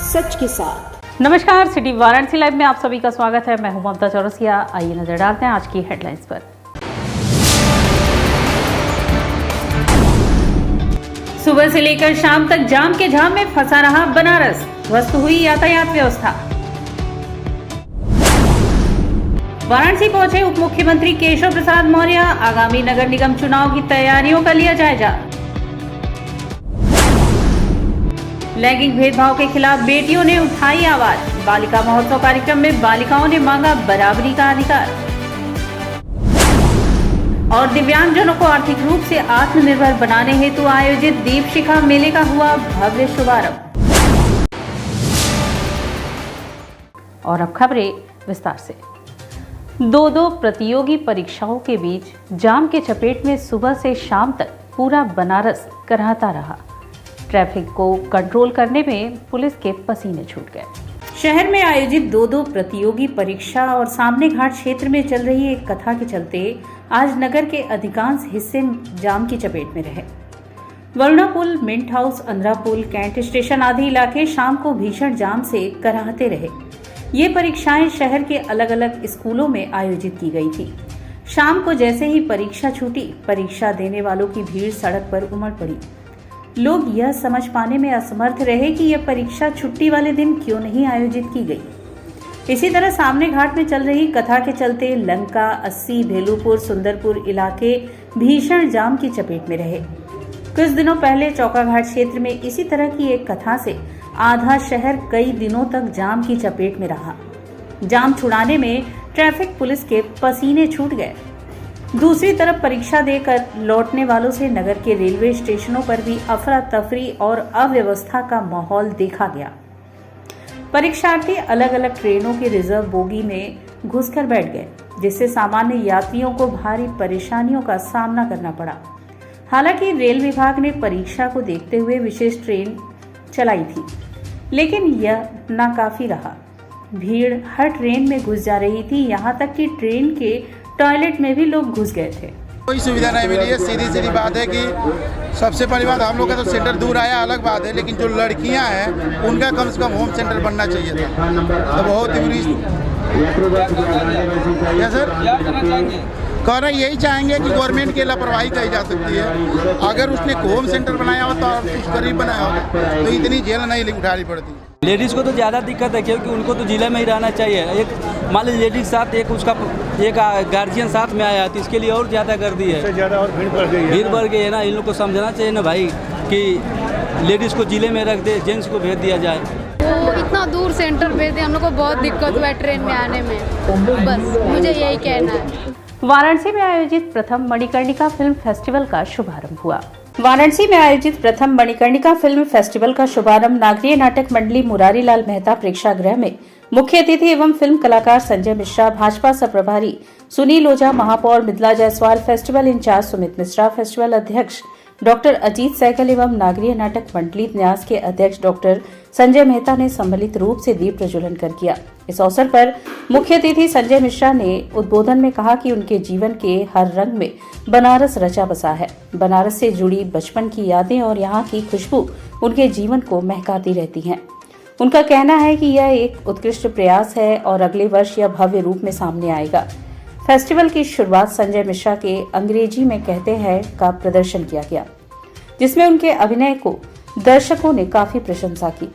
सच के साथ। नमस्कार, सिटी वाराणसी लाइव में आप सभी का स्वागत है। मैं हूं ममता चौरसिया। आइए नजर डालते हैं आज की हेडलाइंस पर। सुबह से लेकर शाम तक जाम के झाम में फंसा रहा बनारस, ध्वस्त हुई यातायात व्यवस्था। वाराणसी पहुंचे उप मुख्यमंत्री केशव प्रसाद मौर्य, आगामी नगर निगम चुनाव की तैयारियों का लिया जायजा। लैंगिक भेदभाव के खिलाफ बेटियों ने उठाई आवाज, बालिका महोत्सव कार्यक्रम में बालिकाओं ने मांगा बराबरी का अधिकार। और दिव्यांगजनों को आर्थिक रूप से आत्मनिर्भर बनाने हेतु आयोजित दीपशिखा मेले का हुआ भव्य शुभारंभ। और अब खबरें विस्तार से। दो प्रतियोगी परीक्षाओं के बीच जाम के चपेट में सुबह से शाम तक पूरा बनारस कराहता रहा। ट्रैफिक को कंट्रोल करने में पुलिस के पसीने छूट गए। शहर में आयोजित दो प्रतियोगी परीक्षा और सामने घाट क्षेत्र में चल रही एक कथा के चलते आज नगर के अधिकांश हिस्से जाम की चपेट में रहे। वरुणा पुल, मिंट हाउस, अंद्रा पुल, कैंट स्टेशन आदि इलाके शाम को भीषण जाम से कराहते रहे। ये परीक्षाएं शहर के अलग अलग स्कूलों में आयोजित की गई थी। शाम को जैसे ही परीक्षा छूटी, परीक्षा देने वालों की भीड़ सड़क पर उमड़ पड़ी। लोग यह समझ पाने में असमर्थ रहे कि यह परीक्षा छुट्टी वाले दिन क्यों नहीं आयोजित की गई। इसी तरह सामने घाट में चल रही कथा के चलते लंका, अस्सी, भेलूपुर, सुंदरपुर इलाके भीषण जाम की चपेट में रहे। कुछ दिनों पहले चौकाघाट क्षेत्र में इसी तरह की एक कथा से आधा शहर कई दिनों तक जाम की चपेट में रहा। जाम छुड़ाने में ट्रैफिक पुलिस के पसीने छूट गए। दूसरी तरफ परीक्षा देकर लौटने वालों से नगर के रेलवे स्टेशनों पर भी अफरा तफरी और अव्यवस्था का माहौल देखा गया। परीक्षार्थी अलग अलग ट्रेनों की रिजर्व बोगी में घुसकर बैठ गए, जिससे सामान्य यात्रियों को भारी परेशानियों का सामना करना पड़ा। हालांकि रेल विभाग ने परीक्षा को देखते हुए विशेष ट्रेन चलाई थी, लेकिन यह नाकाफी रहा। भीड़ हर ट्रेन में घुस जा रही थी, यहाँ तक कि ट्रेन के टॉयलेट में भी लोग घुस गए थे। कोई सुविधा नहीं मिली है। सीधी बात है कि सबसे पहली बात, हम लोग का तो सेंटर दूर आया अलग बात है, लेकिन जो लड़कियां हैं उनका कम से कम होम सेंटर बनना चाहिए था। तो बहुत ही बुरी क्या सर कहना यही चाहेंगे कि गवर्नमेंट की लापरवाही कही जा सकती है। अगर उसने होम सेंटर बनाया हो तो कुछ गरीब बनाया हो तो इतनी जेल नहीं उठानी पड़ती। लेडीज़ को तो ज़्यादा दिक्कत है, क्योंकि उनको तो जिले में ही रहना चाहिए। एक मान लीजिए लेडीज साथ एक गार्जियन साथ में आया तो इसके लिए और ज़्यादा कर दी है, ज़्यादा और भीड़ बढ़ गई है ना। इन लोग को समझना चाहिए ना भाई कि लेडीज़ को जिले में रख दे, जेंट्स को भेज दिया जाए। वो इतना दूर सेंटर भेज दे, हम लोग को बहुत दिक्कत हुआ है ट्रेन में आने में। बस मुझे यही कहना है। वाराणसी में आयोजित प्रथम मणिकर्णिका फिल्म फेस्टिवल का शुभारंभ हुआ। वाराणसी में आयोजित प्रथम मणिकर्णिका फिल्म फेस्टिवल का शुभारंभ नागरीय नाटक मंडली मुरारीलाल मेहता प्रेक्षागृह में मुख्य अतिथि एवं फिल्म कलाकार संजय मिश्रा, भाजपा सह प्रभारी सुनील ओझा, महापौर Mithila Jaiswal, festival incharge Sumit Mishra, festival अध्यक्ष डॉक्टर अजीत सहगल एवं नागरीय नाटक मंडली न्यास के अध्यक्ष डॉक्टर संजय मेहता ने सम्मिलित रूप से दीप प्रज्वलन कर किया। इस अवसर पर मुख्य अतिथि संजय मिश्रा ने उद्बोधन में कहा कि उनके जीवन के हर रंग में बनारस रचा बसा है। बनारस से जुड़ी बचपन की यादें और यहाँ की खुशबू उनके जीवन को महकाती रहती हैं। उनका कहना है कि यह एक उत्कृष्ट प्रयास है और अगले वर्ष यह भव्य रूप में सामने आएगा। फेस्टिवल की शुरुआत संजय मिश्रा के अंग्रेजी में कहते हैं का प्रदर्शन किया गया, जिसमें उनके अभिनय को दर्शकों ने काफी प्रशंसा की।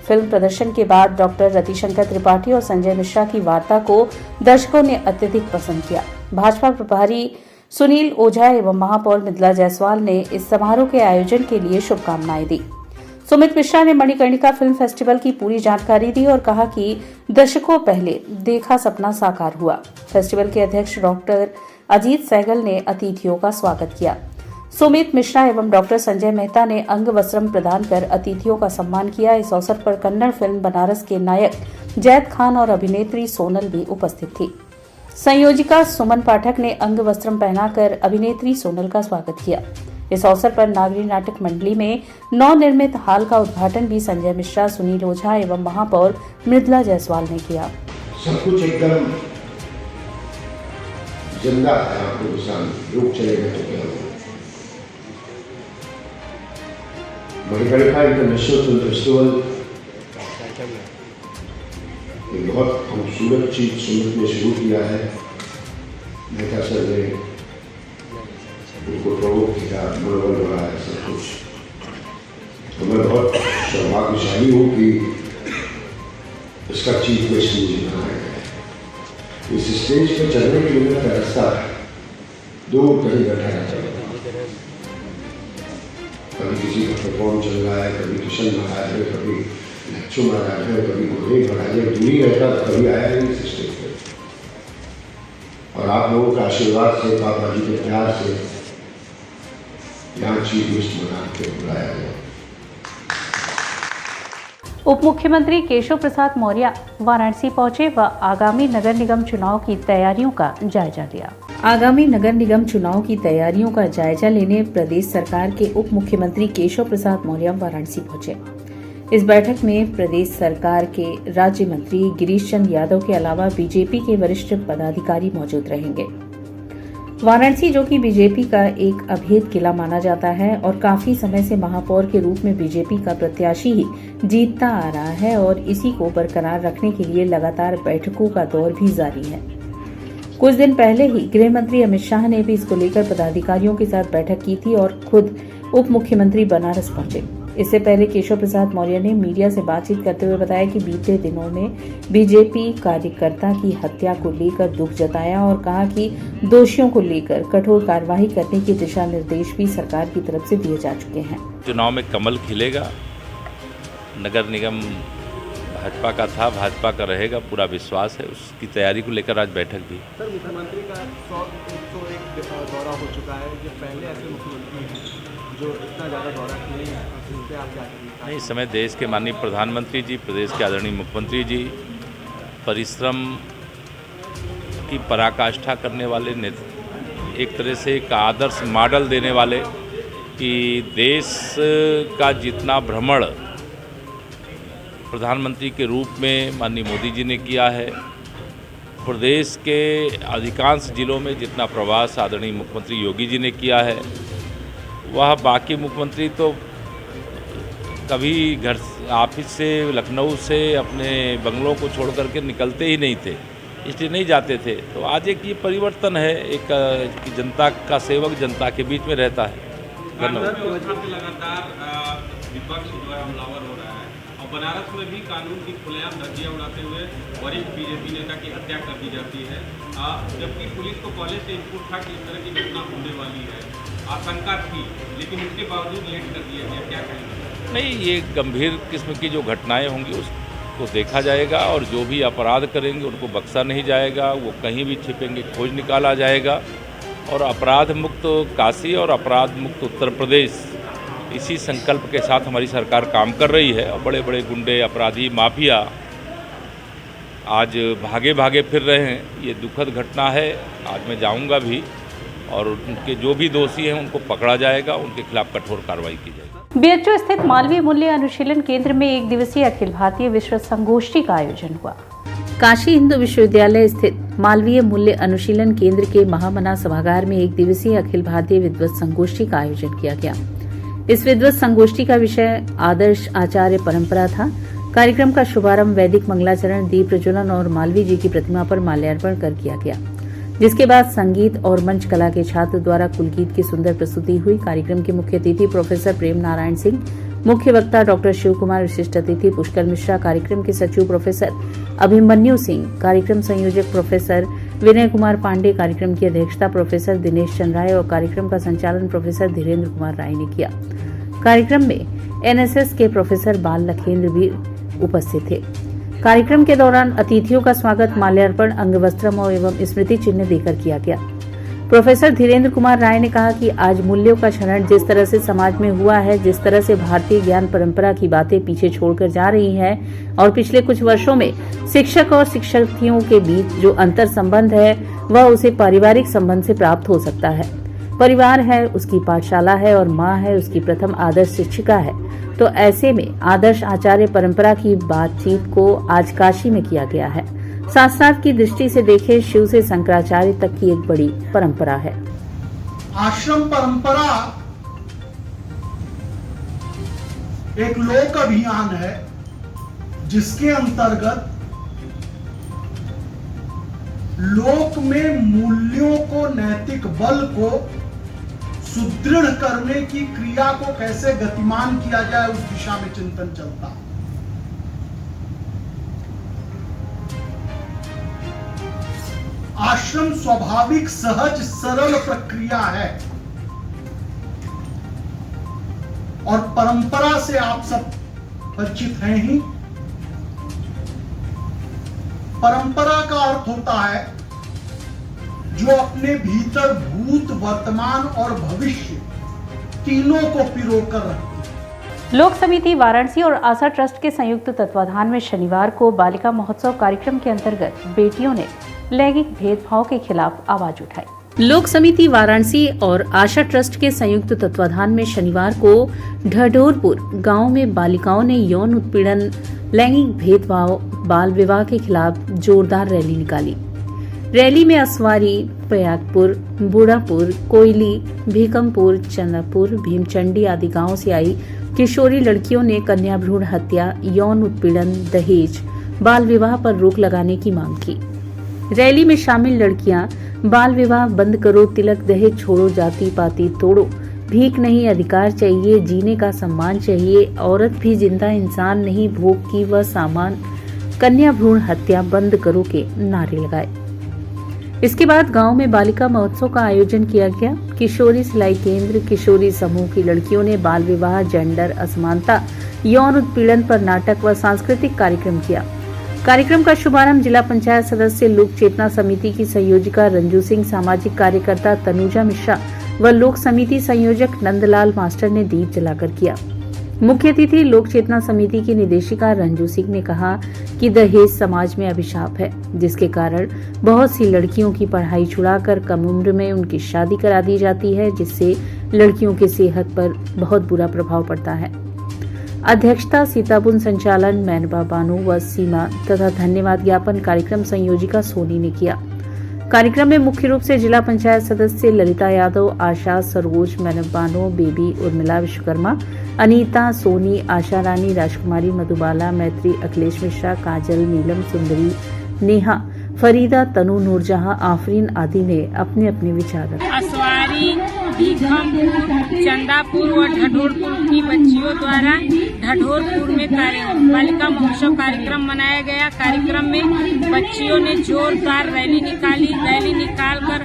फिल्म प्रदर्शन के बाद डॉक्टर रतिशंकर त्रिपाठी और संजय मिश्रा की वार्ता को दर्शकों ने अत्यधिक पसंद किया। भाजपा प्रभारी सुनील ओझा एवं महापौर मिथिला जायसवाल ने इस समारोह के आयोजन के लिए शुभकामनाएं दी। सुमित मिश्रा ने मणिकर्णिका फिल्म फेस्टिवल की पूरी जानकारी दी और कहा कि दशकों पहले देखा सपना साकार हुआ। फेस्टिवल के अध्यक्ष डॉक्टर अजीत सहगल ने अतिथियों का स्वागत किया। सुमित मिश्रा एवं डॉक्टर संजय मेहता ने अंग वस्त्रम प्रदान कर अतिथियों का सम्मान किया। इस अवसर पर कन्नड़ फिल्म बनारस के नायक जैद खान और अभिनेत्री सोनल भी उपस्थित थी। संयोजिका सुमन पाठक ने अंग वस्त्रम पहनाकर अभिनेत्री सोनल का स्वागत किया। इस अवसर पर नागरी नाटक मंडली में नवनिर्मित हॉल का उद्घाटन भी संजय मिश्रा, सुनील ओझा एवं महापौर मृदुला जायसवाल ने किया। सब कुछ एकदम जिंदा है, आपको लोग चले गए मणिकर्णिका इंटरनेशनल फिल्म फेस्टिवल बहुत खूबसूरत चीज़ सुमित ने शुरू किया है। मेहता सर ने उनको प्रमोट किया, मनोबल बढ़ाया, सब कुछ। तो मैं बहुत सौभाग्यशाली हूँ कि इसका चीफ गेस्ट मुझे बनाया गया। इस स्टेज पर चलने के लिए मेरा रास्ता दूर कहीं बैठाना चाहिए। कभी किसी का परफॉर्म चल रहा है, कभी किशन महाराज है, कभी लच्छू महाराज है, कभी गोरे महाराज है, दूरी रहता तो कभी आया नहीं इस स्टेज पर। और आप लोगों के आशीर्वाद से, पापा जी के प्यार से यहाँ चीफ गेस्ट बना के बुलाया गया। उप मुख्यमंत्री केशव प्रसाद मौर्य वाराणसी पहुंचे व आगामी नगर निगम चुनाव की तैयारियों का जायजा लिया। आगामी नगर निगम चुनाव की तैयारियों का जायजा लेने प्रदेश सरकार के उप मुख्यमंत्री केशव प्रसाद मौर्य वाराणसी पहुंचे। इस बैठक में प्रदेश सरकार के राज्य मंत्री गिरीश चंद्र यादव के अलावा बीजेपी के वरिष्ठ पदाधिकारी मौजूद रहेंगे। वाराणसी, जो कि बीजेपी का एक अभेद किला माना जाता है और काफी समय से महापौर के रूप में बीजेपी का प्रत्याशी ही जीतता आ रहा है और इसी को बरकरार रखने के लिए लगातार बैठकों का दौर भी जारी है। कुछ दिन पहले ही गृह मंत्री अमित शाह ने भी इसको लेकर पदाधिकारियों के साथ बैठक की थी और खुद उप मुख्यमंत्री बनारस पहुंचे। इससे पहले केशव प्रसाद मौर्य ने मीडिया से बातचीत करते हुए बताया कि बीते दिनों में बीजेपी कार्यकर्ता की हत्या को लेकर दुख जताया और कहा कि दोषियों को लेकर कठोर कार्रवाई करने के दिशा निर्देश भी सरकार की तरफ से दिए जा चुके हैं। चुनाव में कमल खिलेगा। नगर निगम भाजपा का था, भाजपा का रहेगा, पूरा विश्वास है। उसकी तैयारी को लेकर आज बैठक भी। सर, मुख्यमंत्री का 101 दौरा हो चुका है। ये पहले ऐसे मुख्यमंत्री हैं जो इतना ज़्यादा दौरा किए हैं, उस पर आप क्या करेंगे? नहीं, इस समय देश के माननीय प्रधानमंत्री जी, प्रदेश के आदरणीय मुख्यमंत्री जी परिश्रम की पराकाष्ठा करने वाले, एक तरह से एक आदर्श मॉडल देने वाले कि देश का जितना भ्रमण प्रधानमंत्री के रूप में माननीय मोदी जी ने किया है, प्रदेश के अधिकांश जिलों में जितना प्रवास आदरणीय मुख्यमंत्री योगी जी ने किया है, वह बाकी मुख्यमंत्री तो कभी घर ऑफिस से, लखनऊ से अपने बंगलों को छोड़ करके निकलते ही नहीं थे, इसलिए नहीं जाते थे। तो आज एक ये परिवर्तन है, एक कि जनता का सेवक जनता के बीच में रहता है। धन्यवाद। लगातार विपक्ष जो है हमलावर हो रहा है और बनारस में भी कानून की खुलेआम धज्जियां उड़ाते हुए वरिष्ठ बीजेपी नेता की हत्या कर दी जाती है, जबकि पुलिस को पहले से इनपुट था कि इस तरह की घटना होने वाली है, आशंका थी, लेकिन उसके बावजूद लेट कर दिया गया। क्या कहेंगे? नहीं, ये गंभीर किस्म की जो घटनाएं होंगी उसको देखा जाएगा और जो भी अपराध करेंगे उनको बख्शा नहीं जाएगा। वो कहीं भी छिपेंगे, खोज निकाला जाएगा और अपराध मुक्त काशी और अपराध मुक्त उत्तर प्रदेश, इसी संकल्प के साथ हमारी सरकार काम कर रही है। और बड़े बड़े गुंडे, अपराधी, माफिया आज भागे भागे फिर रहे हैं। ये दुखद घटना है। आज मैं जाऊंगा भी और उनके जो भी दोषी हैं उनको पकड़ा जाएगा, उनके खिलाफ कठोर कार्रवाई की जाएगी। बीएचयू स्थित मालवीय मूल्य अनुशीलन केंद्र में एक दिवसीय अखिल भारतीय विश्व संगोष्ठी का आयोजन हुआ। काशी हिंदू विश्वविद्यालय स्थित मालवीय मूल्य अनुशीलन केंद्र के महामना सभागार में एक दिवसीय अखिल भारतीय विद्वत संगोष्ठी का आयोजन किया गया। इस विद्वत संगोष्ठी का विषय आदर्श आचार्य परंपरा था। कार्यक्रम का शुभारंभ वैदिक मंगलाचरण, दीप प्रज्वलन और मालवीय जी की प्रतिमा पर माल्यार्पण कर किया गया, जिसके बाद संगीत और मंच कला के छात्र द्वारा कुलगीत की सुंदर प्रस्तुति हुई। कार्यक्रम के मुख्य अतिथि प्रोफेसर प्रेम नारायण सिंह, मुख्य वक्ता डॉक्टर शिव कुमार, विशिष्ट अतिथि पुष्कर मिश्रा, कार्यक्रम के सचिव प्रोफेसर अभिमन्यु सिंह, कार्यक्रम संयोजक प्रोफेसर विनय कुमार पांडे, कार्यक्रम की अध्यक्षता प्रोफेसर दिनेश चंद्र राय और कार्यक्रम का संचालन प्रोफेसर धीरेन्द्र कुमार राय ने किया। कार्यक्रम में एनएसएस के प्रोफेसर बाल लखेंद्र भी उपस्थित थे। कार्यक्रम के दौरान अतिथियों का स्वागत माल्यार्पण, अंगवस्त्रम एवं स्मृति चिन्ह देकर किया गया। प्रोफेसर धीरेन्द्र कुमार राय ने कहा कि आज मूल्यों का क्षरण जिस तरह से समाज में हुआ है, जिस तरह से भारतीय ज्ञान परंपरा की बातें पीछे छोड़कर जा रही हैं और पिछले कुछ वर्षों में शिक्षक और शिक्षार्थियों के बीच जो अंतर संबंध है वह उसे पारिवारिक संबंध से प्राप्त हो सकता है। परिवार है उसकी पाठशाला है और माँ है उसकी प्रथम आदर्श शिक्षिका है। तो ऐसे में आदर्श आचार्य परंपरा की बातचीत को आज काशी में किया गया है। शास्त्रार्थ की दृष्टि से देखें, शिव से शंकराचार्य तक की एक बड़ी परंपरा है। आश्रम परंपरा एक लोक अभियान है जिसके अंतर्गत लोक में मूल्यों को, नैतिक बल को सुदृढ़ करने की क्रिया को कैसे गतिमान किया जाए, उस दिशा में चिंतन चलता है। आश्रम स्वाभाविक, सहज, सरल प्रक्रिया है और परंपरा से आप सब परिचित हैं ही। परंपरा का अर्थ होता है जो अपने भीतर भूत, वर्तमान और भविष्य तीनों को पिरोकर रखती है। लोक समिति वाराणसी और आशा ट्रस्ट के संयुक्त तत्वाधान में शनिवार को बालिका महोत्सव कार्यक्रम के अंतर्गत बेटियों ने लैंगिक भेदभाव के खिलाफ आवाज उठाई। लोक समिति वाराणसी और आशा ट्रस्ट के संयुक्त तत्वाधान में शनिवार को ढढोरपुर गांव में बालिकाओं ने यौन उत्पीड़न, लैंगिक भेदभाव, बाल विवाह के खिलाफ जोरदार रैली निकाली। रैली में असवारी, प्रयागपुर, बूढ़ापुर, कोयली, भीकमपुर, चंद्रपुर, भीमचंडी आदि गांवों से आई किशोरी लड़कियों ने कन्या भ्रूण हत्या, यौन उत्पीड़न, दहेज, बाल विवाह पर रोक लगाने की मांग की। रैली में शामिल लड़कियां बाल विवाह बंद करो, तिलक दहेज छोड़ो, जाति पाति तोड़ो, भीख नहीं अधिकार चाहिए, जीने का सम्मान चाहिए, औरत भी जिंदा इंसान नहीं, भोग की वह सामान, कन्या भ्रूण हत्या बंद करो के नारे लगाए। इसके बाद गांव में बालिका महोत्सव का आयोजन किया गया। किशोरी सिलाई केंद्र, किशोरी समूह की लड़कियों ने बाल विवाह, जेंडर असमानता, यौन उत्पीड़न पर नाटक व सांस्कृतिक कार्यक्रम किया। कार्यक्रम का शुभारंभ जिला पंचायत सदस्य लोक चेतना समिति की संयोजिका रंजू सिंह, सामाजिक कार्यकर्ता तनुजा मिश्रा व लोक समिति संयोजक नंदलाल मास्टर ने दीप जलाकर किया। मुख्य अतिथि लोक चेतना समिति की निदेशिका रंजू सिंह ने कहा कि दहेज समाज में अभिशाप है, जिसके कारण बहुत सी लड़कियों की पढ़ाई छुड़ाकर कम उम्र में उनकी शादी करा दी जाती है, जिससे लड़कियों की सेहत पर बहुत बुरा प्रभाव पड़ता है। अध्यक्षता सीतापुन संचालन मैनबा बानो व सीमा तथा धन्यवाद ज्ञापन कार्यक्रम संयोजिका सोनी ने किया। कार्यक्रम में मुख्य रूप से जिला पंचायत सदस्य ललिता यादव, आशा, सरोज, मैनब बानो, बेबी, उर्मिला विश्वकर्मा, अनीता, सोनी, आशा रानी, राजकुमारी, मधुबाला, मैत्री, अखिलेश मिश्रा, काजल, नीलम, सुंदरी, नेहा, फरीदा, तनु, नूरजहां, आफरीन आदि ने अपने अपने विचार रखे। असवारी, भीखमपुर, चंदापुर व ढढोरपुर की बच्चियों द्वारा ढढोरपुर में बालिका महोत्सव कार्यक्रम मनाया गया। कार्यक्रम में बच्चियों ने जोरदार रैली निकाली। रैली निकालकर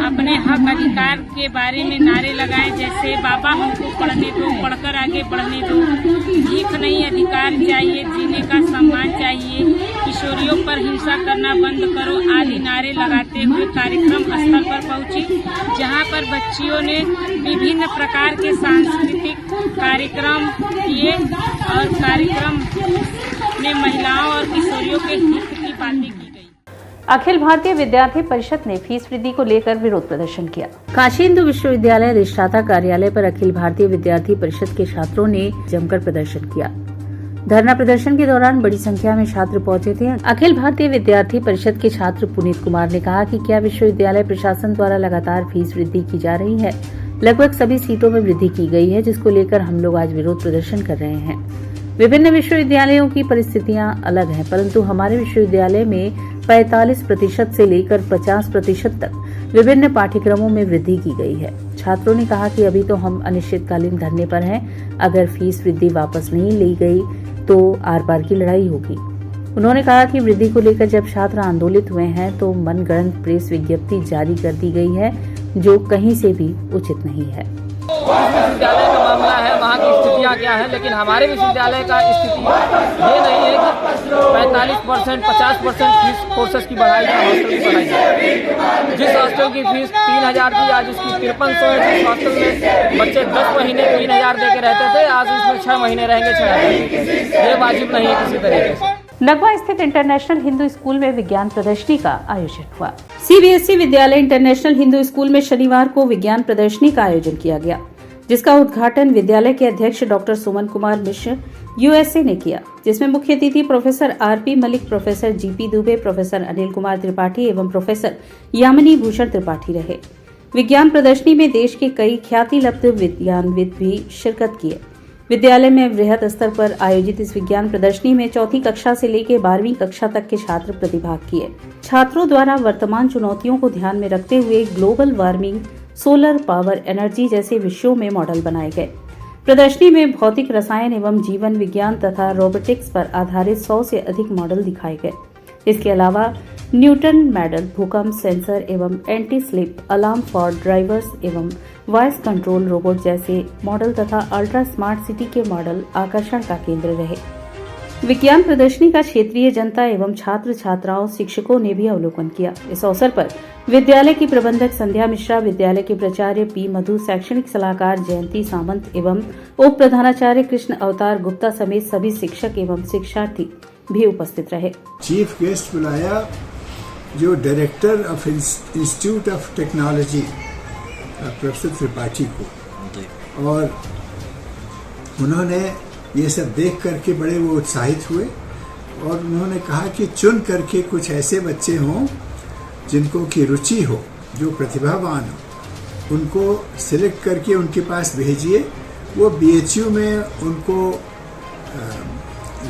अपने हक अधिकार के बारे में नारे लगाए, जैसे बाबा हमको पढ़ने दो, पढ़कर आगे बढ़ने दो, भीख नहीं अधिकार चाहिए, जीने का सम्मान चाहिए, किशोरियों पर हिंसा करना बंद करो आदि नारे लगाते हुए कार्यक्रम स्थल पर पहुंची, जहां पर बच्चियों ने विभिन्न प्रकार के सांस्कृतिक कार्यक्रम किए और कार्यक्रम में महिलाओं और किशोरियों के हित की बातें की गई। अखिल भारतीय विद्यार्थी परिषद ने फीस वृद्धि को लेकर विरोध प्रदर्शन किया। काशी हिंदू विश्वविद्यालय रिश्ताता कार्यालय पर अखिल भारतीय विद्यार्थी परिषद के छात्रों ने जमकर प्रदर्शन किया। धरना प्रदर्शन के दौरान बड़ी संख्या में छात्र पहुंचे थे। अखिल भारतीय विद्यार्थी परिषद के छात्र पुनीत कुमार ने कहा कि क्या विश्वविद्यालय प्रशासन द्वारा लगातार फीस वृद्धि की जा रही है। लगभग सभी सीटों में वृद्धि की गई है, जिसको लेकर हम लोग आज विरोध प्रदर्शन कर रहे हैं। विभिन्न विश्वविद्यालयों की परिस्थितियां अलग हैं, परंतु हमारे विश्वविद्यालय में 45% से लेकर 50% तक विभिन्न पाठ्यक्रमों में वृद्धि की गई है। छात्रों ने कहा कि अभी तो हम अनिश्चितकालीन धरने पर हैं। अगर फीस वृद्धि वापस नहीं ली गई तो आर पार की लड़ाई होगी। उन्होंने कहा कि वृद्धि को लेकर जब छात्र आंदोलित हुए हैं तो मनगढ़ंत प्रेस विज्ञप्ति जारी कर दी गई है, जो कहीं से भी उचित नहीं है। विश्वविद्यालय का मामला है, वहाँ की स्थितियाँ क्या है, लेकिन हमारे विश्वविद्यालय का स्थिति ये नहीं है कि 45%, 50% फीस कोर्सेज की बढ़ाई है, हॉस्टल की बढ़ाई है। जिस हॉस्टल की फीस 3000 थी, आज उसकी 5300 है। जिस हॉस्टल में बच्चे 10 महीने 3000 दे के रहते थे, आज उसमें 6 महीने रहेंगे 6000। ये वाजिब नहीं है किसी तरीके से। नगवा स्थित इंटरनेशनल हिंदू स्कूल में विज्ञान प्रदर्शनी का आयोजन हुआ। सीबीएसई विद्यालय इंटरनेशनल हिंदू स्कूल में शनिवार को विज्ञान प्रदर्शनी का आयोजन किया गया, जिसका उद्घाटन विद्यालय के अध्यक्ष डॉक्टर सुमन कुमार मिश्र यूएसए ने किया, जिसमें मुख्य अतिथि professor RP Malik, professor GP Dubey, professor Anil Kumar Tripathi एवं प्रोफेसर यामिनी भूषण त्रिपाठी रहे। विज्ञान प्रदर्शनी में देश के कई ख्याति लब्ध विज्ञानविद भी शिरकत किए। विद्यालय में वृहद स्तर पर आयोजित इस विज्ञान प्रदर्शनी में चौथी कक्षा से लेकर 12वीं कक्षा तक के छात्र प्रतिभाग किए। छात्रों द्वारा वर्तमान चुनौतियों को ध्यान में रखते हुए global warming, solar power energy जैसे विषयों में मॉडल बनाए गए। प्रदर्शनी में भौतिक रसायन एवं जीवन विज्ञान तथा रोबोटिक्स पर आधारित 100 से अधिक मॉडल दिखाए गए। इसके अलावा न्यूटन मॉडल, भूकंप सेंसर एवं anti slip alarm for drivers एवं वॉइस कंट्रोल रोबोट जैसे मॉडल तथा अल्ट्रा स्मार्ट सिटी के मॉडल आकर्षण का केंद्र रहे। विज्ञान प्रदर्शनी का क्षेत्रीय जनता एवं छात्र छात्राओं, शिक्षकों ने भी अवलोकन किया। इस अवसर पर विद्यालय की प्रबंधक संध्या मिश्रा, विद्यालय के प्राचार्य पी मधु, शैक्षणिक सलाहकार जयंती सामंत एवं उप प्रधानाचार्य कृष्ण अवतार गुप्ता समेत सभी शिक्षक एवं शिक्षार्थी भी उपस्थित रहे। चीफ गेस्ट बुलाया जो director of institute of technology professor Tripathi को, और उन्होंने ये सब देख करके बड़े वो उत्साहित हुए और उन्होंने कहा कि चुन करके कुछ ऐसे बच्चे हों जिनको की रुचि हो, जो प्रतिभावान हो, उनको सिलेक्ट करके उनके पास भेजिए। वो BHU में उनको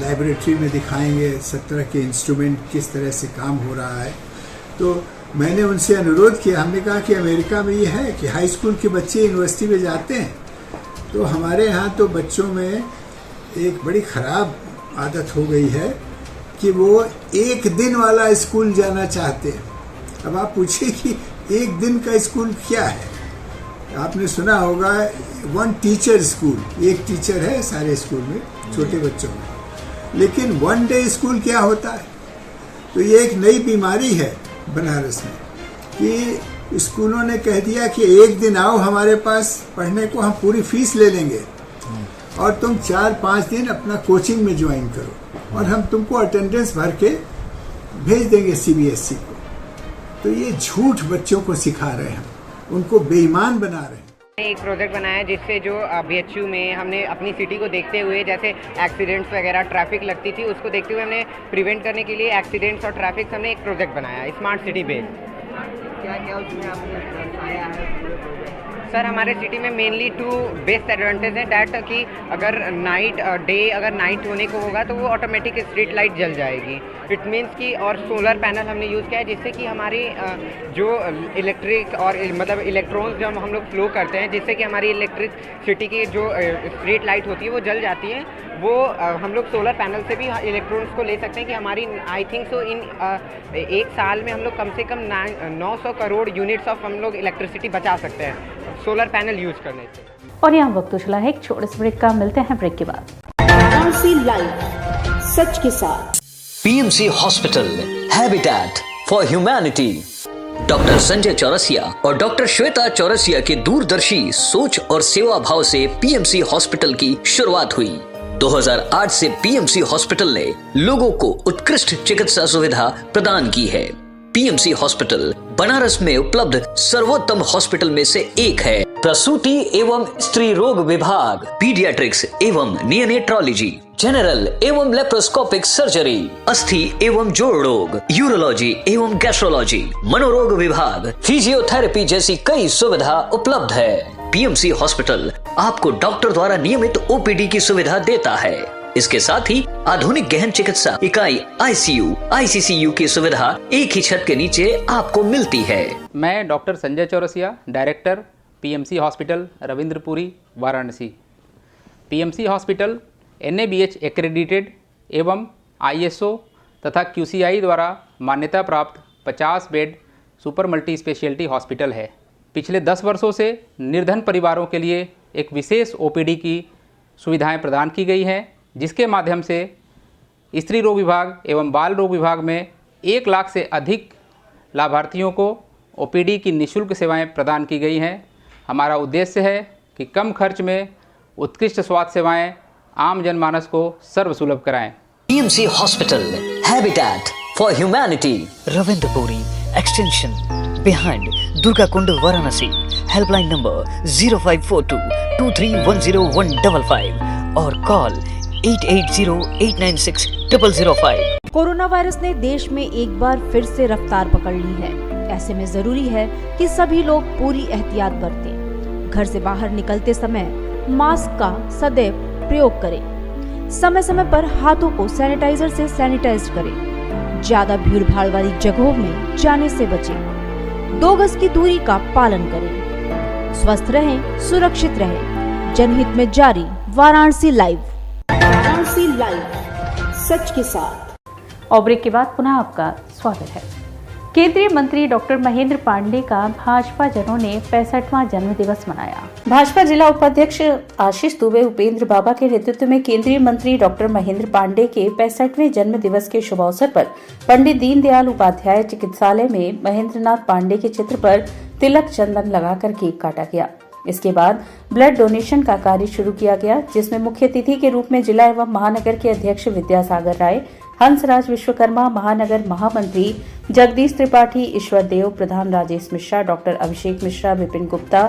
लाइब्रेटरी में दिखाएंगे 17 के इंस्ट्रूमेंट किस तरह से काम हो रहा है। तो मैंने उनसे अनुरोध किया, हमने कहा कि अमेरिका में ये है कि हाई स्कूल के बच्चे यूनिवर्सिटी में जाते हैं, तो हमारे यहाँ तो बच्चों में एक बड़ी ख़राब आदत हो गई है कि वो एक दिन वाला स्कूल जाना चाहते हैं। अब आप पूछिए कि एक दिन का स्कूल क्या है। आपने सुना होगा वन टीचर स्कूल, एक टीचर है सारे स्कूल में, छोटे बच्चों में, लेकिन वन डे स्कूल क्या होता है। तो ये एक नई बीमारी है बनारस में कि स्कूलों ने कह दिया कि एक दिन आओ हमारे पास पढ़ने को, हम पूरी फीस ले लेंगे और तुम 4-5 दिन अपना कोचिंग में ज्वाइन करो और हम तुमको अटेंडेंस भर के भेज देंगे CBSE को। तो ये झूठ बच्चों को सिखा रहे हैं, उनको बेईमान बना रहे हैं। एक प्रोजेक्ट बनाया जिससे जो BHU में हमने अपनी सिटी को देखते हुए, जैसे एक्सीडेंट्स वगैरह ट्रैफिक लगती थी, उसको देखते हुए हमने प्रिवेंट करने के लिए एक्सीडेंट्स और ट्रैफिक हमने एक प्रोजेक्ट बनाया स्मार्ट सिटी बेस्ड। क्या क्या उसमें आपने दर्शाया है? सर हमारे सिटी में मेनली 2 बेस्ट एडवांटेज है डैट कि अगर नाइट होने को होगा तो वो ऑटोमेटिक स्ट्रीट लाइट जल जाएगी। इट मीन्स कि और सोलर पैनल हमने यूज़ किया है जिससे कि हमारी जो इलेक्ट्रिक और मतलब इलेक्ट्रॉन्स जब हम लोग फ्लो करते हैं, जिससे कि हमारी इलेक्ट्रिसिटी की जो स्ट्रीट लाइट होती है वो जल जाती है। वो हम लोग सोलर पैनल से भी इलेक्ट्रॉन्स को ले सकते हैं कि हमारी आई थिंक सो इन एक साल में हम लोग कम से कम 900 करोड़ यूनिट्स ऑफ हम लोग इलेक्ट्रिसिटी बचा सकते हैं सोलर पैनल यूज करने से। और यहाँ वक्त चला है एक छोटे से ब्रेक का, मिलते हैं ब्रेक के बाद। सच के साथ PMC hospital, habitat for humanity. Doctor Sanjay Chaurasia और डॉक्टर श्वेता चौरसिया के दूरदर्शी सोच और सेवा भाव से PMC हॉस्पिटल की शुरुआत हुई। 2008 से PMC हॉस्पिटल ने लोगों को उत्कृष्ट चिकित्सा सुविधा प्रदान की है। PMC हॉस्पिटल बनारस में उपलब्ध सर्वोत्तम हॉस्पिटल में से एक है। प्रसूति एवं स्त्री रोग विभाग, पीडियाट्रिक्स एवं नियोनेट्रोलॉजी, जनरल एवं लेप्रोस्कोपिक सर्जरी, अस्थि एवं जोड़ रोग, यूरोलॉजी एवं गैस्ट्रोलॉजी, मनोरोग विभाग, फिजियोथेरेपी जैसी कई सुविधा उपलब्ध है। PMC हॉस्पिटल आपको डॉक्टर द्वारा नियमित OPD की सुविधा देता है। इसके साथ ही आधुनिक गहन चिकित्सा इकाई ICU, ICCU की सुविधा एक ही छत के नीचे आपको मिलती है। मैं doctor Sanjay Chaurasia, director PMC hospital Ravindrapuri, Varanasi. PMC hospital NABH accredited एवं ISO तथा QCI द्वारा मान्यता प्राप्त 50 bed super multi speciality hospital है। पिछले 10 वर्षों से निर्धन परिवारों के लिए एक विशेष OPD की सुविधाएं प्रदान की गई हैं, जिसके माध्यम से स्त्री रोग विभाग एवं बाल रोग विभाग में 1 लाख से अधिक लाभार्थियों को OPD की निःशुल्क सेवाएं प्रदान की गई हैं। हमारा उद्देश्य है कि कम खर्च में उत्कृष्ट स्वास्थ्य सेवाएं आम जनमानस को सर्वसुलभ कराएं। PMC hospital, habitat for humanity, Ravindrapuri extension behind Durga Kund, Varanasi. Helpline number 0542231015 और कॉल 8808960005। कोरोना वायरस ने देश में एक बार फिर से रफ्तार पकड़ ली है। ऐसे में जरूरी है कि सभी लोग पूरी एहतियात बरतें। घर से बाहर निकलते समय मास्क का सदैव प्रयोग करें। समय समय पर हाथों को सैनिटाइजर से सैनिटाइज करें। ज्यादा भीड़ भाड़ वाली जगहों में जाने से बचें। 2 गज की दूरी का पालन करें। स्वस्थ रहें, सुरक्षित रहें। जनहित में जारी वाराणसी लाइव। वाराणसी लाइव, सच के साथ। और ब्रेक के बाद पुनः आपका स्वागत है। केंद्रीय मंत्री डॉक्टर महेंद्र पांडे का भाजपा जनों ने 65वां जन्म दिवस मनाया। भाजपा जिला उपाध्यक्ष आशीष दुबे उपेंद्र बाबा के नेतृत्व में केंद्रीय मंत्री डॉक्टर महेंद्र पांडे के 65वें जन्म दिवस के शुभ अवसर पर पंडित दीनदयाल उपाध्याय चिकित्सालय में महेंद्रनाथ पांडे के चित्र पर तिलक चंदन लगाकर केक काटा गया। इसके बाद ब्लड डोनेशन का कार्य शुरू किया गया, जिसमें मुख्य अतिथि के रूप में जिला एवं महानगर के अध्यक्ष विद्यासागर राय, हंसराज विश्वकर्मा, महानगर महामंत्री जगदीश त्रिपाठी, ईश्वर देव, प्रधान राजेश मिश्रा, डॉक्टर अभिषेक मिश्रा, विपिन गुप्ता,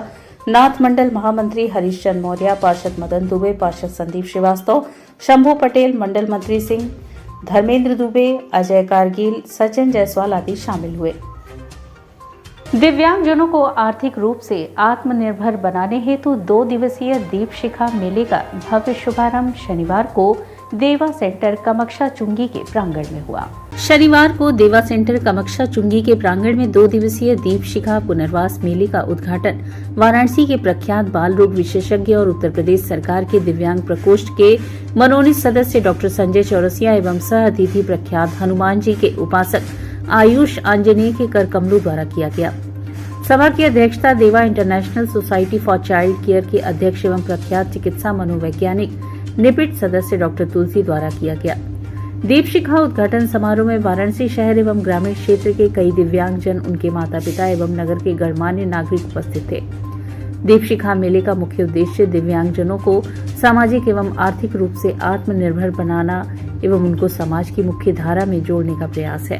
नाथ मंडल महामंत्री हरीश चंद मौर्य, पार्षद मदन दुबे, पार्षद संदीप श्रीवास्तव, शंभू पटेल, मंडल मंत्री सिंह, धर्मेंद्र दुबे, अजय कारगिल, सचिन जायसवाल आदि शामिल हुए। दिव्यांगजनों को आर्थिक रूप से आत्मनिर्भर बनाने हेतु 2 दिवसीय दीप शिखा मेले का भव्य शुभारंभ शनिवार को देवा सेंटर कमक्षा चुंगी के प्रांगण में हुआ। शनिवार को देवा सेंटर कमक्षा चुंगी के प्रांगण में 2 दिवसीय दीप शिखा पुनर्वास मेले का उद्घाटन वाराणसी के प्रख्यात बाल रोग विशेषज्ञ और उत्तर प्रदेश सरकार के दिव्यांग प्रकोष्ठ के मनोनीत सदस्य डॉक्टर संजय चौरसिया एवं सह अतिथि प्रख्यात हनुमान जी के उपासक आयुष आंजनेय के कर कमलों द्वारा किया गया। सभा की अध्यक्षता देवा international society for child care के अध्यक्ष एवं प्रख्यात चिकित्सा मनोवैज्ञानिक निपिट सदस्य डॉक्टर तुलसी द्वारा किया गया। दीप शिखा उद्घाटन समारोह में वाराणसी शहर एवं ग्रामीण क्षेत्र के कई दिव्यांगजन, उनके माता पिता एवं नगर के गणमान्य नागरिक उपस्थित थे। दीप शिखा मेले का मुख्य उद्देश्य दिव्यांगजनों को सामाजिक एवं आर्थिक रूप से आत्मनिर्भर बनाना एवं उनको समाज की मुख्य धारा में जोड़ने का प्रयास है।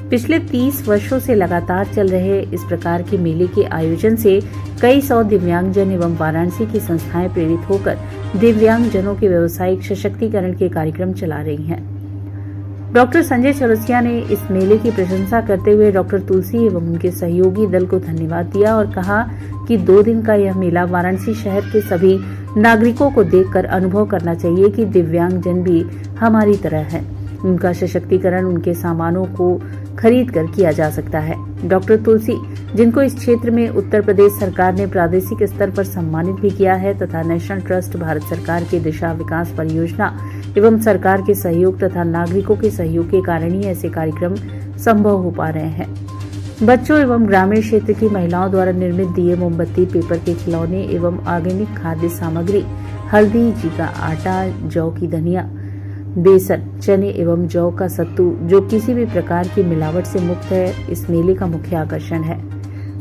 पिछले 30 वर्षों से लगातार चल रहे इस प्रकार के मेले के आयोजन से कई 100 दिव्यांगजन एवं वाराणसी की संस्थाएं प्रेरित होकर दिव्यांगजनों के व्यावसायिक सशक्तिकरण के कार्यक्रम चला रही हैं। डॉक्टर संजय चौरसिया ने इस मेले की प्रशंसा करते हुए डॉक्टर तुलसी एवं उनके सहयोगी दल को धन्यवाद दिया और कहा कि 2 दिन का यह मेला वाराणसी शहर के सभी नागरिकों को देखकर अनुभव करना चाहिए कि दिव्यांगजन भी हमारी तरह है। उनका सशक्तिकरण उनके सामानों को खरीद कर किया जा सकता है। डॉक्टर तुलसी, जिनको इस क्षेत्र में उत्तर प्रदेश सरकार ने प्रादेशिक स्तर पर सम्मानित भी किया है तथा नेशनल ट्रस्ट भारत सरकार के दिशा विकास परियोजना एवं सरकार के सहयोग तथा नागरिकों के सहयोग के कारण ही ऐसे कार्यक्रम संभव हो पा रहे हैं। बच्चों एवं ग्रामीण क्षेत्र की महिलाओं द्वारा निर्मित दिए, मोमबत्ती, पेपर के खिलौने एवं ऑर्गेनिक खाद्य सामग्री, हल्दी, जी का आटा, जौ की धनिया, बेसन, चने एवं जौ का सत्तू, जो किसी भी प्रकार की मिलावट से मुक्त है, इस मेले का मुख्य आकर्षण है।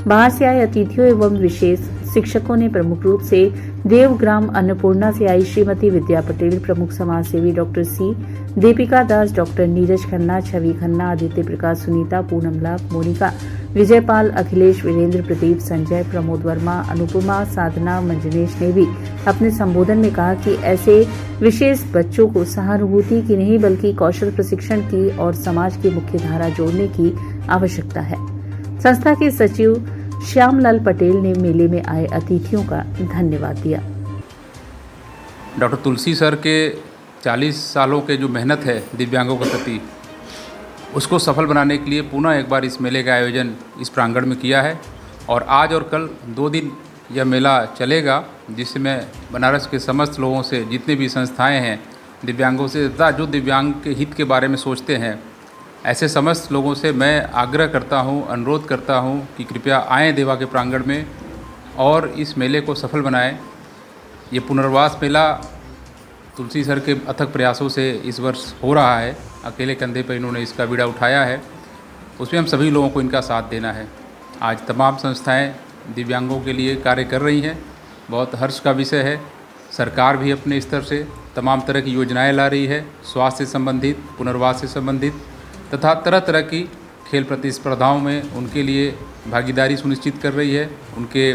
बाहर से आए अतिथियों एवं विशेष शिक्षकों ने प्रमुख रूप से देवग्राम अन्नपूर्णा से आई श्रीमती विद्या पटेल, प्रमुख समाज सेवी डॉक्टर सी, दीपिका दास, डॉक्टर नीरज खन्ना, छवि खन्ना, आदित्य प्रकाश, सुनीता, पूनम लाभ, मोनिका, विजयपाल, अखिलेश, वीरेंद्र, प्रदीप, संजय, प्रमोद वर्मा, अनुपमा, साधना, मंजनेश ने भी अपने संबोधन में कहा कि ऐसे विशेष बच्चों को सहानुभूति की नहीं बल्कि कौशल प्रशिक्षण की और समाज की मुख्य धारा जोड़ने की आवश्यकता है। संस्था के सचिव श्यामलाल पटेल ने मेले में आए अतिथियों का धन्यवाद दिया। डॉक्टर तुलसी सर के 40 सालों के जो मेहनत है दिव्यांगों के प्रति, उसको सफल बनाने के लिए पुनः एक बार इस मेले का आयोजन इस प्रांगण में किया है और आज और कल 2 दिन यह मेला चलेगा, जिसमें बनारस के समस्त लोगों से, जितने भी संस्थाएं हैं दिव्यांगों से तथा जो दिव्यांग के हित के बारे में सोचते हैं, ऐसे समस्त लोगों से मैं आग्रह करता हूं, अनुरोध करता हूं कि कृपया आएँ देवा के प्रांगण में और इस मेले को सफल बनाएं। ये पुनर्वास मेला तुलसी सर के अथक प्रयासों से इस वर्ष हो रहा है। अकेले कंधे पर इन्होंने इसका बीड़ा उठाया है, उसमें हम सभी लोगों को इनका साथ देना है। आज तमाम संस्थाएं दिव्यांगों के लिए कार्य कर रही हैं, बहुत हर्ष का विषय है। सरकार भी अपने स्तर से तमाम तरह की योजनाएं ला रही है, स्वास्थ्य से संबंधित, पुनर्वास से संबंधित तथा तरह तरह की खेल प्रतिस्पर्धाओं में उनके लिए भागीदारी सुनिश्चित कर रही है, उनके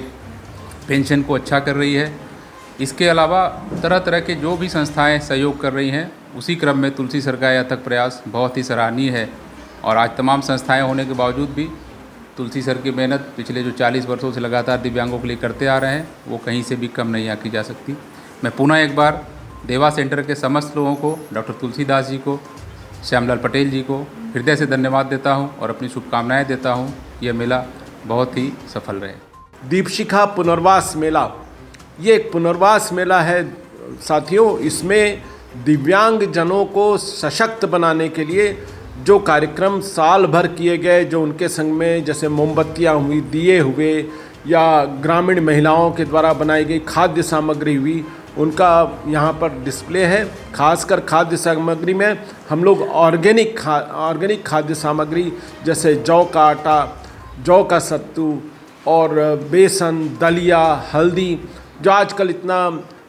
पेंशन को अच्छा कर रही है। इसके अलावा तरह तरह के जो भी संस्थाएं सहयोग कर रही हैं, उसी क्रम में तुलसी सर का यह अथक प्रयास बहुत ही सराहनीय है। और आज तमाम संस्थाएं होने के बावजूद भी तुलसी सर की मेहनत पिछले जो 40 वर्षों से लगातार दिव्यांगों के लिए करते आ रहे हैं, वो कहीं से भी कम नहीं आकी जा सकती। मैं पुनः एक बार देवा सेंटर के समस्त लोगों को, डॉक्टर तुलसीदास जी को, श्यामलाल पटेल जी को हृदय से धन्यवाद देता हूं और अपनी शुभकामनाएं देता हूं। यह मेला बहुत ही सफल रहे। दीपशिखा पुनर्वास मेला, ये एक पुनर्वास मेला है साथियों। इसमें दिव्यांग जनों को सशक्त बनाने के लिए जो कार्यक्रम साल भर किए गए, जो उनके संग में जैसे मोमबत्तियाँ हुई, दिए हुए, या ग्रामीण महिलाओं के द्वारा बनाई गई खाद्य सामग्री हुई, उनका यहाँ पर डिस्प्ले है। खासकर खाद्य सामग्री में हम लोग ऑर्गेनिक खाद्य सामग्री जैसे जौ का आटा, जौ का सत्तू और बेसन, दलिया, हल्दी, जो आजकल इतना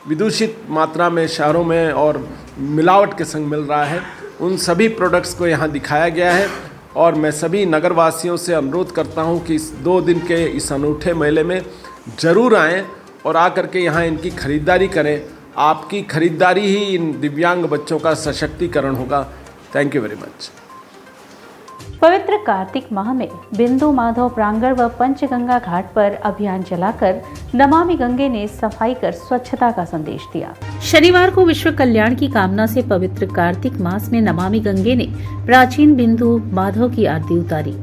विदूषित मात्रा में शहरों में और मिलावट के संग मिल रहा है, उन सभी प्रोडक्ट्स को यहाँ दिखाया गया है। और मैं सभी नगरवासियों से अनुरोध करता हूँ कि इस 2 दिन के इस अनूठे मेले में ज़रूर आएँ और आकर के यहाँ इनकी खरीदारी करें। आपकी खरीदारी ही इन दिव्यांग बच्चों का सशक्तिकरण होगा। Thank you very much. पवित्र कार्तिक माह में बिंदु माधव प्रांगण व पंचगंगा घाट पर अभियान चलाकर नमामि गंगे ने सफाई कर स्वच्छता का संदेश दिया। शनिवार को विश्व कल्याण की कामना से पवित्र कार्तिक मास में नमामि गंगे ने प्राचीन बिंदु माधव की आरती उतारी।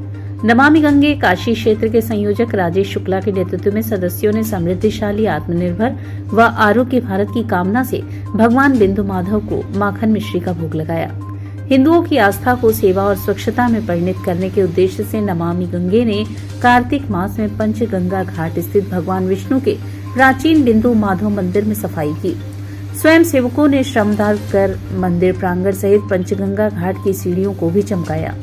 नमामि गंगे काशी क्षेत्र के संयोजक राजेश शुक्ला के नेतृत्व में सदस्यों ने समृद्धिशाली, आत्मनिर्भर व आरोग्य भारत की कामना से भगवान बिंदु माधव को माखन मिश्री का भोग लगाया। हिंदुओं की आस्था को सेवा और स्वच्छता में परिणित करने के उद्देश्य से नमामि गंगे ने कार्तिक मास में पंचगंगा घाट स्थित भगवान विष्णु के प्राचीन बिंदु माधव मंदिर में सफाई की। स्वयं सेवकों ने श्रमदान कर मंदिर प्रांगण सहित पंचगंगा घाट की सीढ़ियों को भी चमकाया।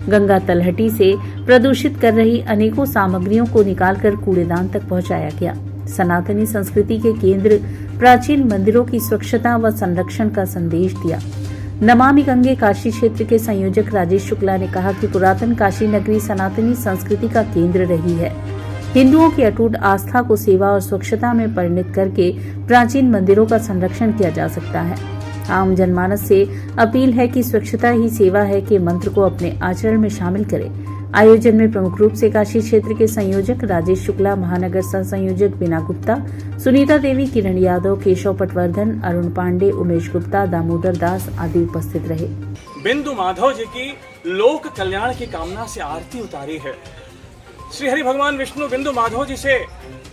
गंगा तलहटी से प्रदूषित कर रही अनेकों सामग्रियों को निकालकर कूड़ेदान तक पहुंचाया गया। सनातनी संस्कृति के केंद्र प्राचीन मंदिरों की स्वच्छता व संरक्षण का संदेश दिया। नमामि गंगे काशी क्षेत्र के संयोजक राजेश शुक्ला ने कहा कि पुरातन काशी नगरी सनातनी संस्कृति का केंद्र रही है। हिंदुओं की अटूट आस्था को सेवा और स्वच्छता में परिणित करके प्राचीन मंदिरों का संरक्षण किया जा सकता है। आम जनमानस से अपील है कि स्वच्छता ही सेवा है के मंत्र को अपने आचरण में शामिल करें। आयोजन में प्रमुख रूप से काशी क्षेत्र के संयोजक राजेश शुक्ला, महानगर सह संयोजक बीना गुप्ता, सुनीता देवी, किरण यादव, केशव पटवर्धन, अरुण पांडे, उमेश गुप्ता, दामोदर दास आदि उपस्थित रहे। बिंदु माधव जी की लोक कल्याण की कामना से आरती उतारी है। श्री हरि भगवान विष्णु बिंदु माधव जी से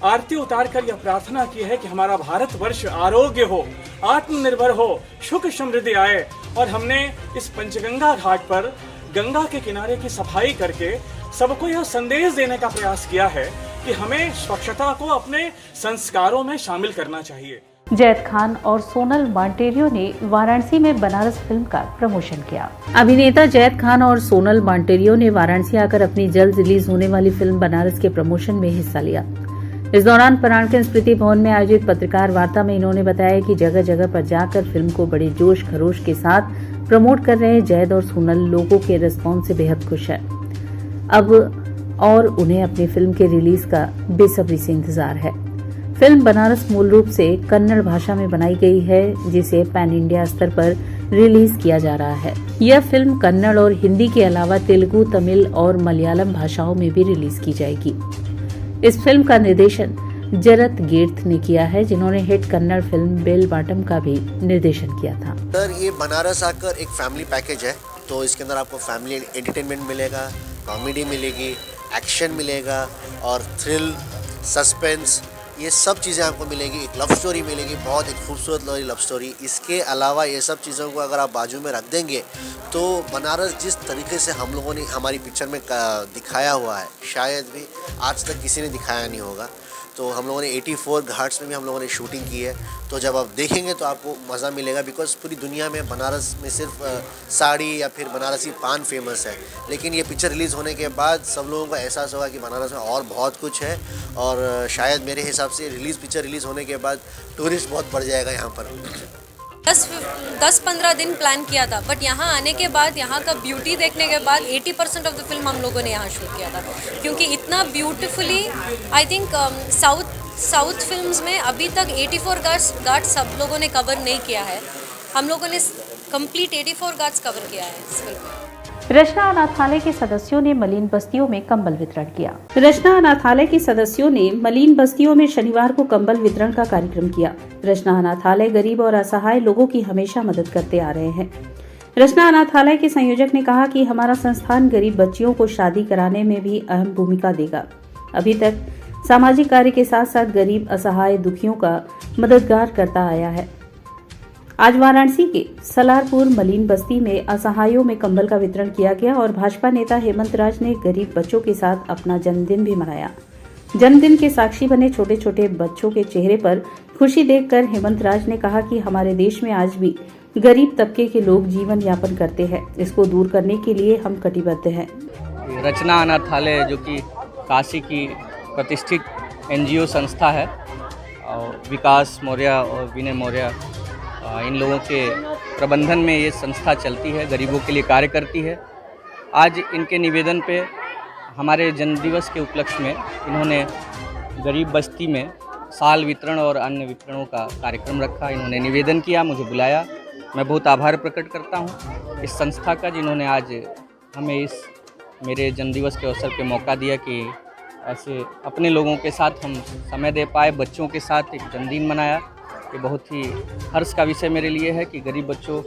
आरती उतार कर यह प्रार्थना की है कि हमारा भारतवर्ष आरोग्य हो, आत्मनिर्भर हो, सुख समृद्धि आए। और हमने इस पंचगंगा घाट पर गंगा के किनारे की सफाई करके सबको यह संदेश देने का प्रयास किया है कि हमें स्वच्छता को अपने संस्कारों में शामिल करना चाहिए। जैद खान और सोनल मांटेरियो ने वाराणसी में बनारस फिल्म का प्रमोशन किया। अभिनेता जैद खान और सोनल मांटेरियो ने वाराणसी आकर अपनी जल्द रिलीज होने वाली फिल्म बनारस के प्रमोशन में हिस्सा लिया। इस दौरान पराणकर स्मृति भवन में आयोजित पत्रकार वार्ता में इन्होंने बताया कि जगह जगह पर जाकर फिल्म को बड़े जोश खरोश के साथ प्रमोट कर रहे जैद और सोनल लोगों के रिस्पॉन्स से बेहद खुश है। अब और उन्हें अपनी फिल्म के रिलीज का बेसब्री से इंतजार है। फिल्म बनारस मूल रूप से कन्नड़ भाषा में बनाई गई है, जिसे पैन इंडिया स्तर पर रिलीज किया जा रहा है। यह फिल्म कन्नड़ और हिंदी के अलावा तेलुगु, तमिल और मलयालम भाषाओं में भी रिलीज की जाएगी। इस फिल्म का निर्देशन जरत गेर्थ ने किया है, जिन्होंने हिट कन्नड़ फिल्म बेल बॉटम का भी निर्देशन किया था। सर, ये बनारस आकर एक फैमिली पैकेज है, तो इसके अंदर आपको फैमिली एंटरटेनमेंट मिलेगा, कॉमेडी मिलेगी, एक्शन मिलेगा और थ्रिल, सस्पेंस, ये सब चीज़ें आपको मिलेगी। एक लव स्टोरी मिलेगी, बहुत एक खूबसूरत लव स्टोरी। इसके अलावा ये सब चीज़ों को अगर आप बाजू में रख देंगे तो बनारस जिस तरीके से हम लोगों ने हमारी पिक्चर में दिखाया हुआ है, शायद भी आज तक किसी ने दिखाया नहीं होगा। तो हम लोगों ने 84 घाट्स में भी हम लोगों ने शूटिंग की है। तो जब आप देखेंगे तो आपको मज़ा मिलेगा, बिकॉज पूरी दुनिया में बनारस में सिर्फ साड़ी या फिर बनारसी पान फेमस है, लेकिन ये पिक्चर रिलीज़ होने के बाद सब लोगों को एहसास होगा कि बनारस में और बहुत कुछ है। और शायद मेरे हिसाब से पिक्चर रिलीज़ होने के बाद टूरिस्ट बहुत बढ़ जाएगा यहाँ पर। 10-15 दिन प्लान किया था, बट यहाँ आने के बाद, यहाँ का ब्यूटी देखने के बाद 80% ऑफ द फिल्म हम लोगों ने यहाँ शूट किया था, क्योंकि इतना beautifully I think south films में अभी तक 84 घाट सब लोगों ने कवर नहीं किया है। हम लोगों ने कंप्लीट 84 घाट्स कवर किया है इस फिल्म में। रचना अनाथालय के सदस्यों ने मलिन बस्तियों में कंबल वितरण किया। रचना अनाथालय के सदस्यों ने मलिन बस्तियों में शनिवार को कंबल वितरण का कार्यक्रम किया। रचना अनाथालय गरीब और असहाय लोगों की हमेशा मदद करते आ रहे हैं। रचना अनाथालय के संयोजक ने कहा कि हमारा संस्थान गरीब बच्चियों को शादी कराने में भी अहम भूमिका देगा। अभी तक सामाजिक कार्य के साथ साथ गरीब असहाय दुखियों का मददगार करता आया है। आज वाराणसी के सलारपुर मलिन बस्ती में असहायों में कंबल का वितरण किया गया और भाजपा नेता हेमंत राज ने गरीब बच्चों के साथ अपना जन्मदिन भी मनाया। जन्मदिन के साक्षी बने छोटे छोटे बच्चों के चेहरे पर खुशी देखकर हेमंत राज ने कहा कि हमारे देश में आज भी गरीब तबके के लोग जीवन यापन करते हैं। इसको दूर करने के लिए हम कटिबद्ध हैं। रचना अनाथालय जो कि काशी की प्रतिष्ठित NGO संस्था है और विकास मौर्य और विनय मौर्य इन लोगों के प्रबंधन में ये संस्था चलती है, गरीबों के लिए कार्य करती है। आज इनके निवेदन पे हमारे जन्मदिवस के उपलक्ष्य में इन्होंने गरीब बस्ती में साल वितरण और अन्य वितरणों का कार्यक्रम रखा। इन्होंने निवेदन किया, मुझे बुलाया। मैं बहुत आभार प्रकट करता हूँ इस संस्था का, जिन्होंने आज हमें इस मेरे जन्मदिवस के अवसर पे मौका दिया कि ऐसे अपने लोगों के साथ हम समय दे पाए, बच्चों के साथ एक जन्मदिन मनाया। ये बहुत ही हर्ष का विषय मेरे लिए है कि गरीब बच्चों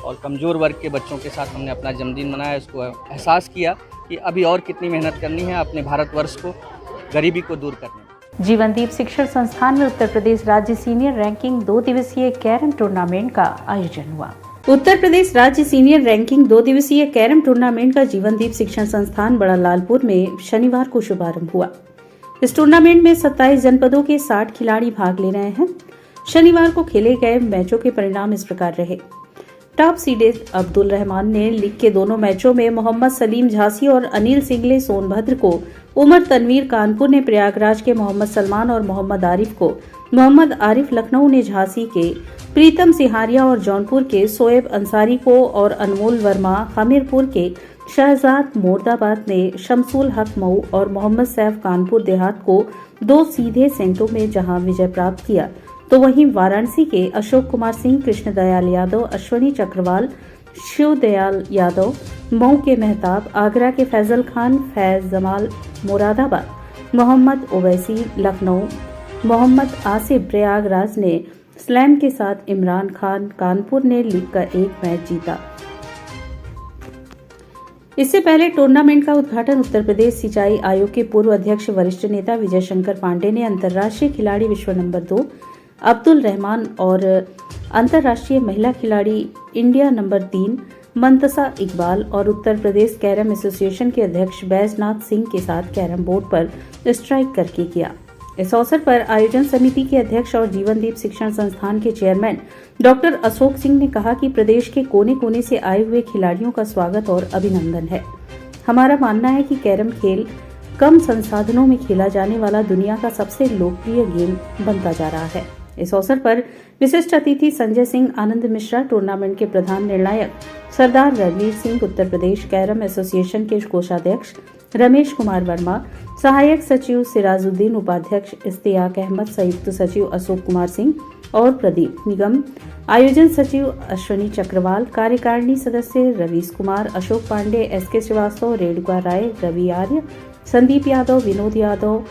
और कमज़ोर वर्ग के बच्चों के साथ हमने अपना जन्मदिन मनाया। इसको एहसास किया कि अभी और कितनी मेहनत करनी है अपने भारतवर्ष को गरीबी को दूर करने में। जीवनदीप शिक्षण संस्थान में उत्तर प्रदेश राज्य सीनियर रैंकिंग 2 दिवसीय कैरम टूर्नामेंट का आयोजन हुआ। उत्तर प्रदेश राज्य सीनियर रैंकिंग 2 दिवसीय कैरम टूर्नामेंट का जीवनदीप शिक्षण संस्थान बड़ा लालपुर में शनिवार को शुभारंभ हुआ। इस टूर्नामेंट में 27 जनपदों के 60 खिलाड़ी भाग ले रहे हैं। शनिवार को खेले गए मैचों के परिणाम इस प्रकार रहे। टॉप सीडेड अब्दुल रहमान ने लीग के दोनों मैचों में मोहम्मद सलीम झांसी और अनिल सिंगले सोनभद्र को, उमर तनवीर कानपुर ने प्रयागराज के मोहम्मद सलमान और मोहम्मद आरिफ को, मोहम्मद आरिफ लखनऊ ने झांसी के प्रीतम सिहारिया और जौनपुर के शोएब अंसारी को और अनमोल वर्मा हमीरपुर के शहजाद मोर्दाबाद ने शमसुल हक मऊ और मोहम्मद सैफ कानपुर देहात को 2 सीधे सेंटों में जहां विजय प्राप्त किया, तो वहीं वाराणसी के अशोक कुमार सिंह, कृष्णदयाल यादव, अश्वनी चक्रवाल, शिवदयाल यादव, मऊ के मेहताब, आगरा के फैजल खान, फैज जमाल मुरादाबाद, मोहम्मद ओवैसी लखनऊ, मोहम्मद आसिफ प्रयागराज ने स्लैम के साथ इमरान खान कानपुर ने लीग का एक मैच जीता। इससे पहले टूर्नामेंट का उद्घाटन उत्तर प्रदेश सिंचाई आयोग के पूर्व अध्यक्ष वरिष्ठ नेता विजय शंकर पांडे ने अंतर्राष्ट्रीय खिलाड़ी विश्व नंबर 2 अब्दुल रहमान और अंतर्राष्ट्रीय महिला खिलाड़ी इंडिया नंबर 3 मंतसा इकबाल और उत्तर प्रदेश कैरम एसोसिएशन के अध्यक्ष बैजनाथ सिंह के साथ कैरम बोर्ड पर स्ट्राइक करके किया। इस अवसर पर आयोजन समिति के अध्यक्ष और जीवनदीप शिक्षण संस्थान के चेयरमैन डॉक्टर अशोक सिंह ने कहा कि प्रदेश के कोने कोने से आए हुए खिलाड़ियों का स्वागत और अभिनंदन है। हमारा मानना है कि कैरम खेल कम संसाधनों में खेला जाने वाला दुनिया का सबसे लोकप्रिय गेम बनता जा रहा है। इस अवसर पर विशिष्ट अतिथि संजय सिंह आनंद मिश्रा, टूर्नामेंट के प्रधान निर्णायक सरदार रणवीर सिंह, उत्तर प्रदेश कैरम एसोसिएशन के कोषाध्यक्ष रमेश कुमार वर्मा, सहायक सचिव सिराजुद्दीन, उपाध्यक्ष इश्तियाक अहमद, संयुक्त सचिव अशोक कुमार सिंह और प्रदीप निगम, आयोजन सचिव अश्वनी चक्रवाल, कार्यकारिणी सदस्य रवीश कुमार, अशोक पांडे, SK श्रीवास्तव, रेणुका राय, रवि आर्य, संदीप यादव, विनोद यादव,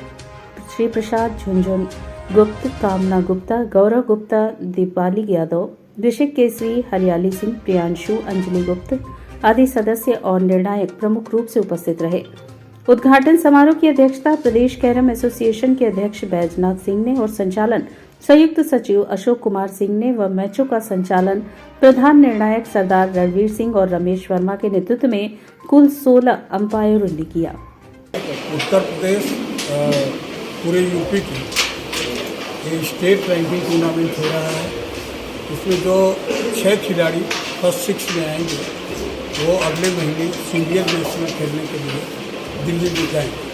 श्री प्रसाद झुंझुन गुप्त, कामना गुप्ता, गौरव गुप्ता, दीपाली यादव, ऋषिक केसरी, हरियाली सिंह, प्रियांशु, अंजलि गुप्त आदि सदस्य और निर्णायक प्रमुख रूप से उपस्थित रहे। उद्घाटन समारोह की अध्यक्षता प्रदेश कैरम एसोसिएशन के अध्यक्ष बैजनाथ सिंह ने और संचालन संयुक्त सचिव अशोक कुमार सिंह ने व मैचों का संचालन प्रधान निर्णायक सरदार रणवीर सिंह और रमेश वर्मा के नेतृत्व में कुल 16 अंपायरों ने किया। उत्तर प्रदेश पूरे यूपी की ये स्टेट रैंकिंग टूर्नामेंट हो रहा है। इसमें जो 6 खिलाड़ी फर्स्ट 6 में आएंगे वो अगले महीने सीनियर मैच में खेलने के लिए दिल्ली में जाएंगे।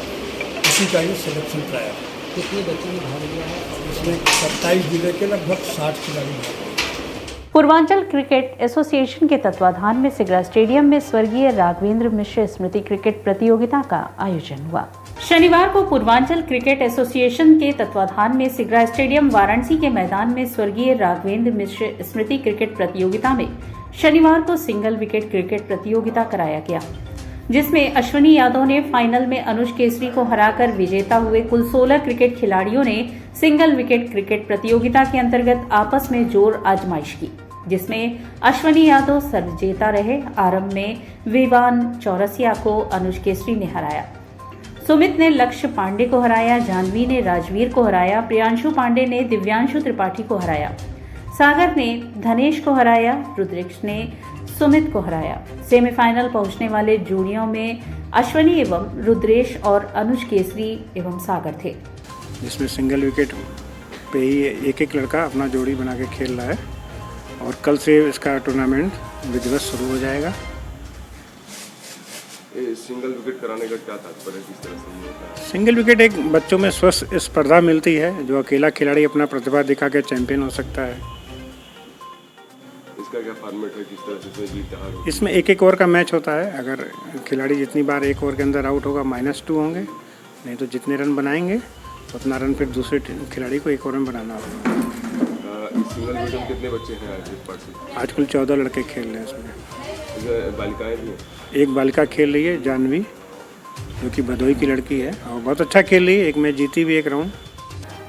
इसी का ये सिलेक्शन ट्रायल। कितने बच्चों ने भाग लिया है? इसमें 27 जिले के लगभग 60 खिलाड़ी भाग। पूर्वांचल क्रिकेट एसोसिएशन के तत्वाधान में सिगरा स्टेडियम में स्वर्गीय राघवेंद्र मिश्र स्मृति क्रिकेट प्रतियोगिता का आयोजन हुआ। शनिवार को पूर्वांचल क्रिकेट एसोसिएशन के तत्वाधान में सिगरा स्टेडियम वाराणसी के मैदान में स्वर्गीय राघवेंद्र मिश्र स्मृति क्रिकेट प्रतियोगिता में शनिवार को सिंगल विकेट क्रिकेट प्रतियोगिता कराया गया, जिसमें अश्विनी यादव ने फाइनल में अनुज केसरी को हराकर विजेता हुए। कुल 16 क्रिकेट खिलाड़ियों ने सिंगल विकेट क्रिकेट प्रतियोगिता के अंतर्गत आपस में जोर आजमाइश की, जिसमें अश्विनी यादव सर्वजेता रहे। आरंभ में विवान चौरसिया को अनुज केसरी ने हराया, सुमित ने लक्ष्य पांडे को हराया, जानवी ने राजवीर को हराया, प्रियांशु पांडे ने दिव्यांशु त्रिपाठी को हराया, सागर ने धनेश को हराया, रुद्रेश ने सुमित को हराया। सेमीफाइनल पहुंचने वाले जोड़ियों में अश्विनी एवं रुद्रेश और अनुज केसरी एवं सागर थे, जिसमें सिंगल विकेट पे ही एक एक लड़का अपना जोड़ी बना के खेल रहा है और कल से इसका टूर्नामेंट विधिवत शुरू हो जाएगा। सिंगल विकेट कराने का क्या तात्पर्य, किस तरह से होता है? सिंगल विकेट एक बच्चों में स्वस्थ स्पर्धा मिलती है, जो अकेला खिलाड़ी अपना प्रतिभा दिखा के चैंपियन हो सकता है। इसका क्या फॉर्मेट है, किस तरह से इसमें जीत हार होगी? इसमें एक ओवर का मैच होता है। अगर खिलाड़ी जितनी बार एक ओवर के अंदर आउट होगा -2 होंगे, नहीं तो जितने रन बनाएंगे उतना रन फिर दूसरे खिलाड़ी को एक ओवर में बनाना होगा। सिंगल विकेट में कितने बच्चे हैं आज इस पार्टी? आज कुल 14 लड़के खेल रहे हैं इसमें। बालिकाएं भी हैं? एक बालिका खेल रही है जानवी, जो कि भदोई की लड़की है और बहुत अच्छा खेल रही है। एक मैच जीती भी, एक राउंड।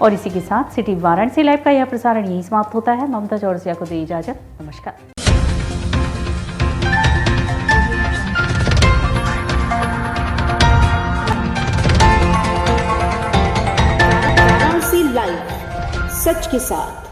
और इसी के साथ सिटी वाराणसी लाइव का यह प्रसारण यही समाप्त होता है। ममता चौरसिया को दी इजाजत। नमस्कार। वाराणसी लाइव, सच के साथ।